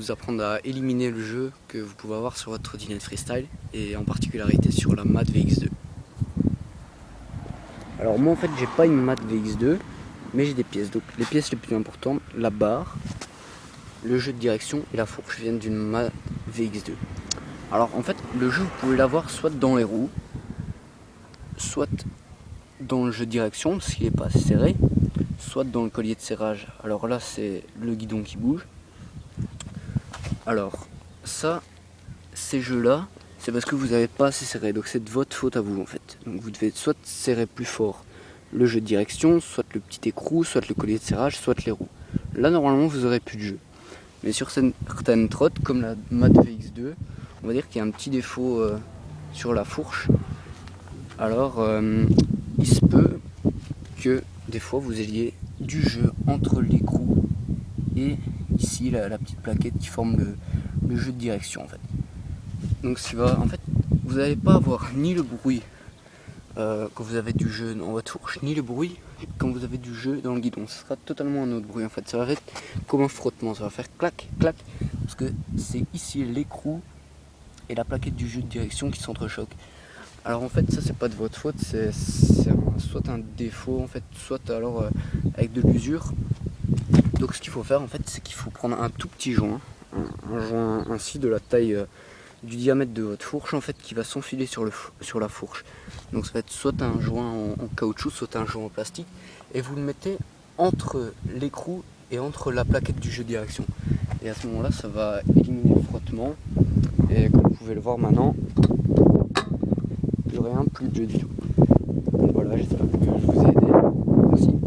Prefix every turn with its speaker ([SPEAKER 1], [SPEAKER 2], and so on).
[SPEAKER 1] Vous apprendre à éliminer le jeu que vous pouvez avoir sur votre trottinette freestyle et en particularité sur la Mat VX2. Alors moi en fait j'ai pas une Mat VX2 mais j'ai des pièces. Donc les pièces les plus importantes, la barre, le jeu de direction et la fourche viennent d'une Mat VX2. Alors en fait le jeu vous pouvez l'avoir soit dans les roues, soit dans le jeu de direction parce qu'il n'est pas assez serré, soit dans le collier de serrage. Alors là c'est le guidon qui bouge. Alors ça, ces jeux-là, c'est parce que vous n'avez pas assez serré, donc c'est de votre faute à vous en fait. Donc vous devez soit serrer plus fort le jeu de direction, soit le petit écrou, soit le collier de serrage, soit les roues. Là normalement vous aurez plus de jeu. Mais sur certaines trottes, comme la Mat VX2, on va dire qu'il y a un petit défaut sur la fourche. Alors il se peut que des fois vous ayez du jeu entre l'écrou et ici la petite plaquette qui forme le jeu de direction en fait. Donc en fait, vous n'allez pas avoir ni le bruit quand vous avez du jeu dans votre fourche, ni le bruit quand vous avez du jeu dans le guidon. Ce sera totalement un autre bruit en fait. Ça va être comme un frottement, ça va faire clac, clac, parce que c'est ici l'écrou et la plaquette du jeu de direction qui s'entrechoquent. Alors en fait, ça c'est pas de votre faute, c'est soit un défaut en fait, soit alors avec de l'usure. Donc ce qu'il faut faire en fait, c'est qu'il faut prendre un tout petit joint, un joint ainsi de la taille du diamètre de votre fourche en fait qui va s'enfiler sur la fourche. Donc ça va être soit un joint en caoutchouc, soit un joint en plastique, et vous le mettez entre l'écrou et entre la plaquette du jeu de direction. Et à ce moment-là, ça va éliminer le frottement. Et comme vous pouvez le voir maintenant, plus rien, plus de jeu du tout. Donc voilà, j'espère que je vous ai aidé. Merci.